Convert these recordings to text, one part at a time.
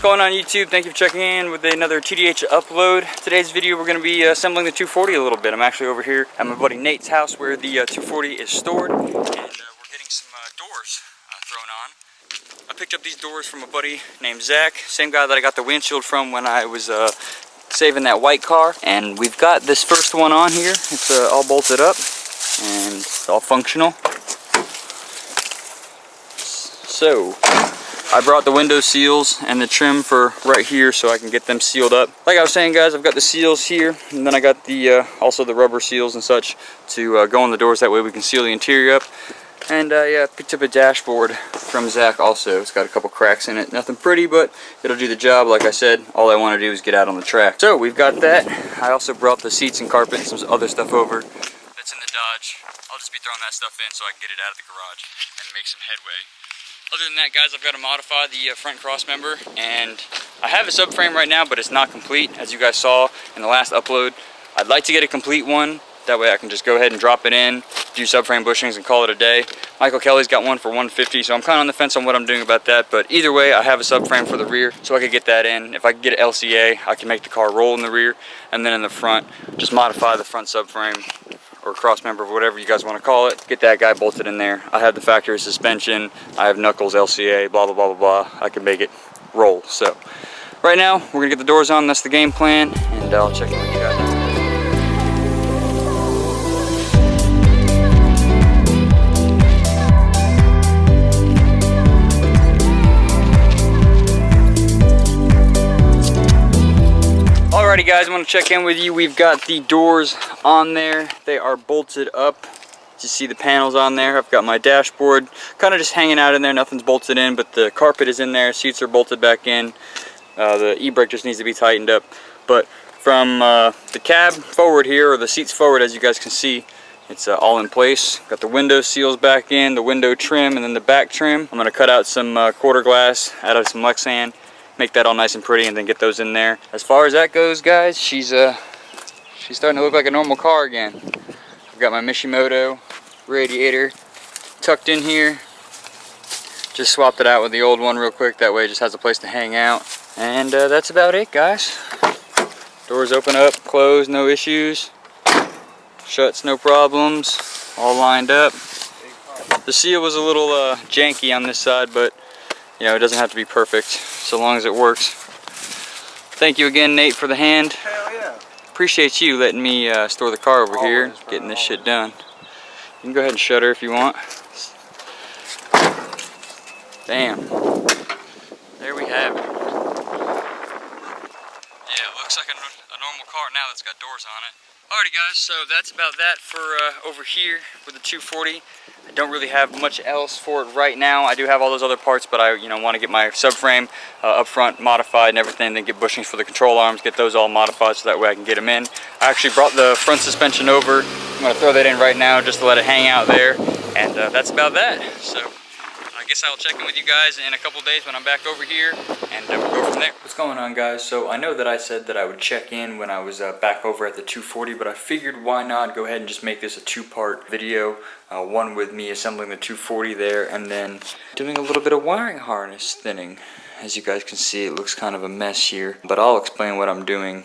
going on YouTube? Thank you for checking in with another TDH upload. Today's video we're going to be assembling the 240 a little bit. I'm actually over here at my buddy Nate's house where the 240 is stored, and we're getting some doors thrown on. I picked up these doors from a buddy named Zach, same guy that I got the windshield from when I was saving that white car. And we've got this first one on here. It's all bolted up and it's all functional. So I brought the window seals and the trim for right here so I can get them sealed up. Like I was saying, guys, I've got the seals here, and then I got the also the rubber seals and such to go on the doors. That way we can seal the interior up. And yeah, picked up a dashboard from Zach also. It's got a couple cracks in it. Nothing pretty, but it'll do the job. Like I said, all I want to do is get out on the track. So we've got that. I also brought the seats and carpet and some other stuff over. That's in the Dodge. I'll just be throwing that stuff in so I can get it out of the garage and make some headway. Other than that, guys, I've got to modify the front cross member, and I have a subframe right now, but it's not complete, as you guys saw in the last upload. I'd like to get a complete one. That way I can just go ahead and drop it in, do subframe bushings, and call it a day. Michael Kelly's got one for $150, so I'm kind of on the fence on what I'm doing about that. But either way, I have a subframe for the rear, so I could get that in. If I could get an LCA, I can make the car roll in the rear, and then in the front, just modify the front subframe or cross member, whatever you guys want to call it. Get that guy bolted in there. I have the factory suspension. I have knuckles, LCA, blah, blah, blah, blah, blah. I can make it roll. So right now, we're going to get the doors on. That's the game plan, and I'll check in with you guys. Alrighty guys, I want to check in with you. We've got the doors on there. They are bolted up. You see the panels on there. I've got my dashboard kind of just hanging out in there. Nothing's bolted in, but the carpet is in there. Seats are bolted back in. The e-brake just needs to be tightened up. But from the cab forward here, or the seats forward, as you guys can see, it's all in place. Got the window seals back in, the window trim, and then the back trim. I'm going to cut out some quarter glass out of some Lexan, make that all nice and pretty, and then get those in there. As far as that goes, guys, she's starting to look like a normal car again. I've got my Mishimoto radiator tucked in here. Just swapped it out with the old one real quick. That way it just has a place to hang out. And that's about it, guys. Doors open up, close, no issues. Shuts, no problems. All lined up. The seal was a little janky on this side, but you know, it doesn't have to be perfect, so long as it works. Thank you again, Nate, for the hand. Hell yeah. Appreciate you letting me store the car over here, getting this shit done. You can go ahead and shut her if you want. Damn. There we have it. Yeah, it looks like a normal car now that's got doors on it. Alrighty guys, so that's about that for over here with the 240. I don't really have much else for it right now. I do have all those other parts, but I want to get my subframe up front modified and everything, then get bushings for the control arms, get those all modified so that way I can get them in. I actually brought the front suspension over. I'm going to throw that in right now just to let it hang out there, and that's about that. So I guess I'll check in with you guys in a couple days when I'm back over here, and we'll go from there. What's going on, guys? So I know that I said that I would check in when I was back over at the 240, but I figured why not go ahead and just make this a two-part video. One with me assembling the 240 there, and then doing a little bit of wiring harness thinning. As you guys can see, it looks kind of a mess here, but I'll explain what I'm doing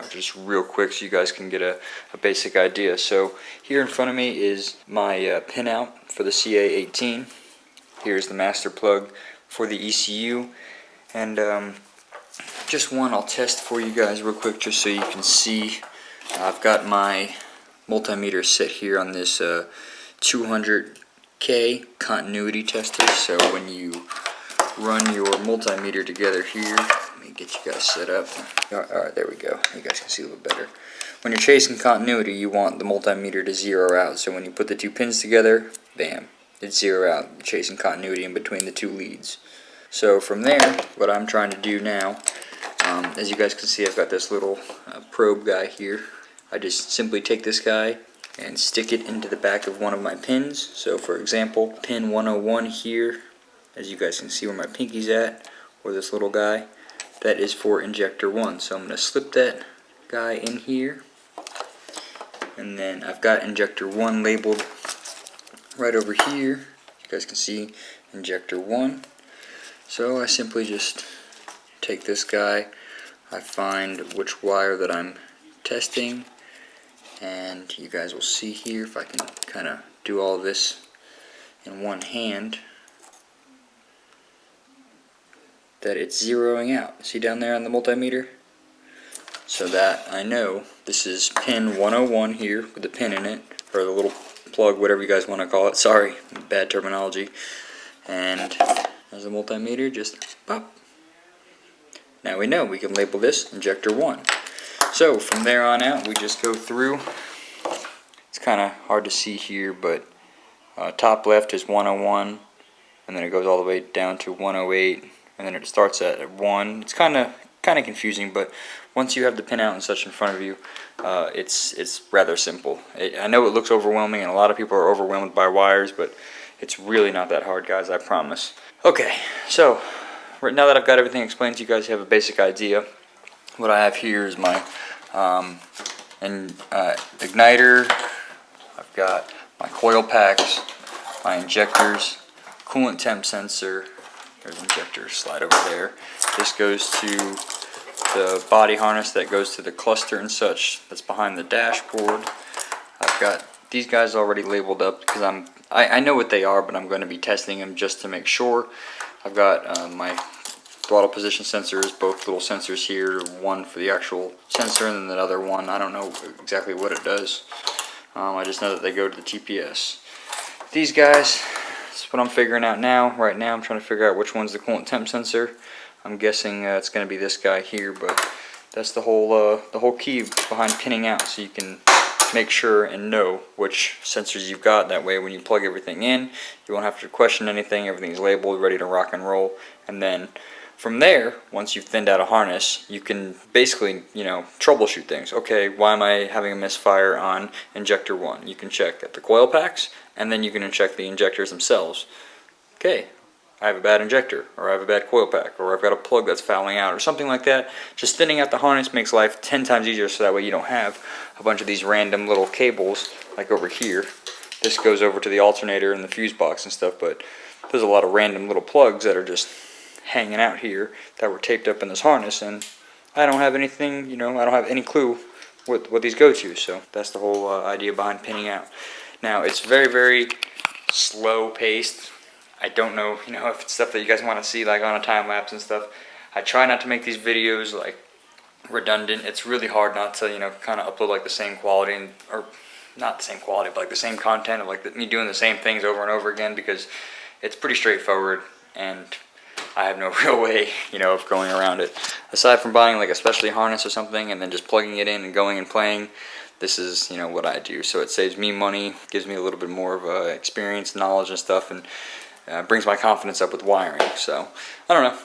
just real quick so you guys can get a basic idea. So here in front of me is my pinout for the CA18. Here's the master plug for the ECU, and just one I'll test for you guys real quick just so you can see. I've got my multimeter set here on this 200K continuity tester, so when you run your multimeter together here, let me get you guys set up. Alright, there we go. You guys can see a little better. When you're chasing continuity, you want the multimeter to zero out, so when you put the two pins together, bam, it's zero out, chasing continuity in between the two leads. So from there, what I'm trying to do now, as you guys can see, I've got this little probe guy here. I just simply take this guy and stick it into the back of one of my pins. So for example, pin 101 here, as you guys can see where my pinky's at, or this little guy, that is for injector 1. So I'm going to slip that guy in here, and then I've got injector 1 labeled right over here. You guys can see injector 1. So I simply just take this guy, I find which wire that I'm testing, and you guys will see here if I can kind of do all this in one hand that it's zeroing out. See down there on the multimeter? So that I know this is pin 101 here with the pin in it, or the little plug, whatever you guys want to call it. Sorry, bad terminology. And there's a multimeter, just pop. Now we know we can label this injector 1. So from there on out, we just go through. It's kind of hard to see here, but top left is 101, and then it goes all the way down to 108, and then it starts at 1. It's kind of confusing, but once you have the pin out and such in front of you, it's rather simple. I know it looks overwhelming, and a lot of people are overwhelmed by wires, but it's really not that hard, guys, I promise. Okay, so now that I've got everything explained to you guys, you have a basic idea. What I have here is my igniter. I've got my coil packs, my injectors, coolant temp sensor. There's an injector, slide over there. This goes to the body harness that goes to the cluster and such that's behind the dashboard. I've got these guys already labeled up because I know what they are, but I'm going to be testing them just to make sure. I've got my throttle position sensors, both little sensors here, one for the actual sensor and then another one. I don't know exactly what it does. I just know that they go to the TPS. These guys, that's what I'm figuring out now. Right now I'm trying to figure out which one's the coolant temp sensor. I'm guessing it's going to be this guy here, but that's the whole key behind pinning out, so you can make sure and know which sensors you've got. That way when you plug everything in, you won't have to question anything. Everything's labeled, ready to rock and roll. And then from there, once you've thinned out a harness, you can basically, troubleshoot things. Okay, why am I having a misfire on injector 1? You can check at the coil packs, and then you can check the injectors themselves. Okay, I have a bad injector, or I have a bad coil pack, or I've got a plug that's fouling out, or something like that. Just thinning out the harness makes life 10 times easier, so that way you don't have a bunch of these random little cables, like over here. This goes over to the alternator and the fuse box and stuff, but there's a lot of random little plugs that are just hanging out here that were taped up in this harness, and I don't have anything, I don't have any clue what these go to. So that's the whole idea behind pinning out. Now it's very, very slow paced. I don't know, if it's stuff that you guys want to see, like on a time lapse and stuff. I try not to make these videos like redundant. It's really hard not to, kind of upload like the same quality, or not the same quality, but like the same content of like me doing the same things over and over again, because it's pretty straightforward and I have no real way, of going around it. Aside from buying like a specialty harness or something and then just plugging it in and going and playing, this is, what I do. So it saves me money, gives me a little bit more of experience, knowledge and stuff, and brings my confidence up with wiring. So, I don't know.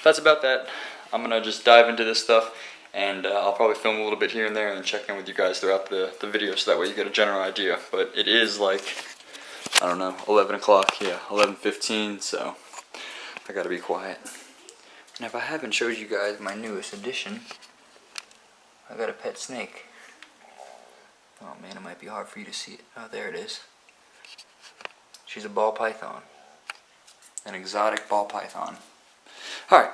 That's about that. I'm going to just dive into this stuff, and I'll probably film a little bit here and there and check in with you guys throughout the video, so that way you get a general idea. But it is like, I don't know, 11 o'clock, yeah, 11:15, so I gotta be quiet. And if I haven't showed you guys my newest addition, I got a pet snake. Oh man, it might be hard for you to see it. Oh, there it is. She's a ball python. An exotic ball python. Alright,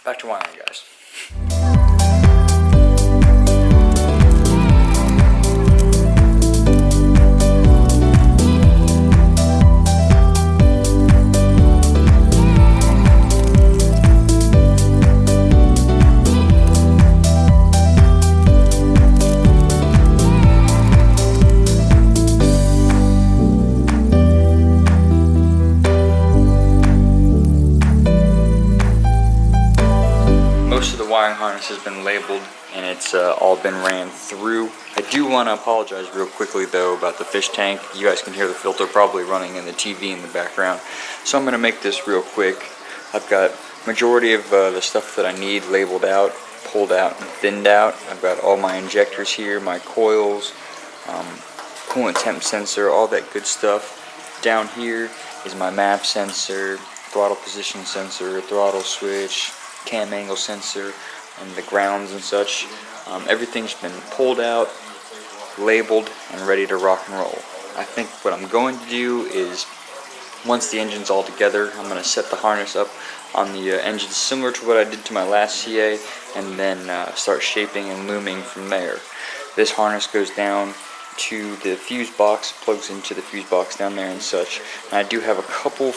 back to wiring, guys. Wiring harness has been labeled and it's all been ran through. I do want to apologize real quickly though about the fish tank. You guys can hear the filter probably running in the TV in the background, so I'm going to make this real quick. I've got majority of the stuff that I need labeled out, pulled out and thinned out. I've got all my injectors here, my coils, coolant temp sensor, all that good stuff. Down here is my map sensor, throttle position sensor, throttle switch, cam angle sensor, and the grounds and such. Everything's been pulled out, labeled, and ready to rock and roll. I think what I'm going to do is Once the engine's all together, I'm going to set the harness up on the engine similar to what I did to my last CA, and then start shaping and looming from there. This harness goes down to the fuse box, plugs into the fuse box down there and such. And I do have a couple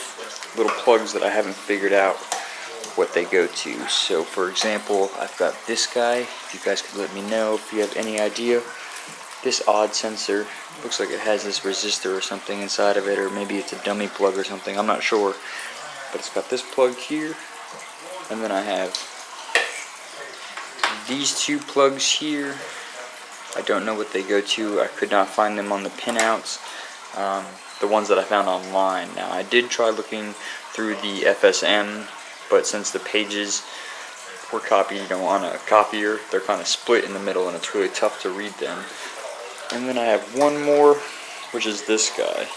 little plugs that I haven't figured out what they go to. So for example, I've got this guy. If you guys could let me know if you have any idea. This odd sensor looks like it has this resistor or something inside of it, or maybe it's a dummy plug or something, I'm not sure. But it's got this plug here, and then I have these two plugs here. I don't know what they go to. I could not find them on the pinouts, the ones that I found online. Now I did try looking through the FSM, but since the pages were copied on a copier, they're kind of split in the middle and it's really tough to read them. And then I have one more, which is this guy.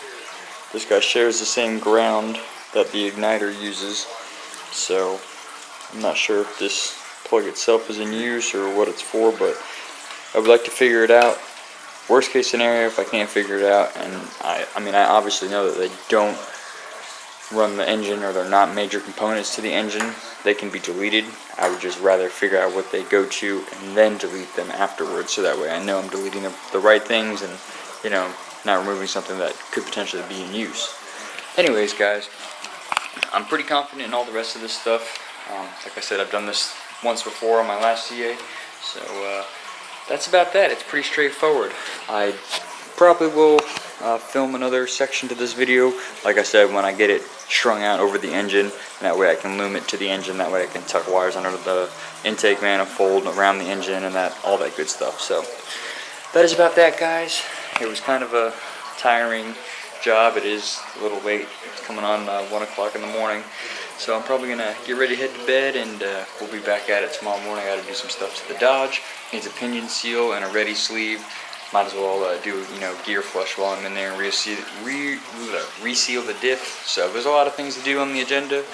This guy shares the same ground that the igniter uses, so I'm not sure if this plug itself is in use or what it's for, but I would like to figure it out. Worst case scenario, if I can't figure it out, and I obviously know that they don't run the engine, or they're not major components to the engine, they can be deleted. I would just rather figure out what they go to and then delete them afterwards, so that way I know I'm deleting the right things and, you know, not removing something that could potentially be in use. Anyways, guys, I'm pretty confident in all the rest of this stuff. Like I said, I've done this once before on my last CA, so that's about that. It's pretty straightforward. I probably will film another section to this video, like I said, when I get it strung out over the engine, and that way I can loom it to the engine, that way I can tuck wires under the intake manifold around the engine and all that good stuff. So that is about that, guys. It was kind of a tiring job. It is a little late. It's coming on 1 o'clock in the morning, so I'm probably gonna get ready to head to bed, and we'll be back at it tomorrow morning. I gotta do some stuff to the Dodge. Needs a pinion seal and a ready sleeve. Might as well do, you know, gear flush while I'm in there and reseal the diff. So there's a lot of things to do on the agenda.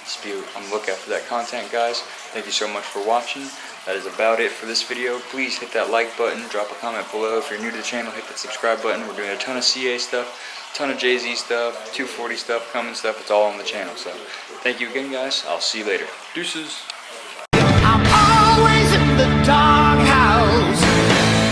Just be on the lookout for that content, guys. Thank you so much for watching. That is about it for this video. Please hit that like button, drop a comment below. If you're new to the channel, hit that subscribe button. We're doing a ton of CA stuff, a ton of JZ stuff, 240 stuff, Cummins stuff. It's all on the channel. So thank you again, guys. I'll see you later. Deuces.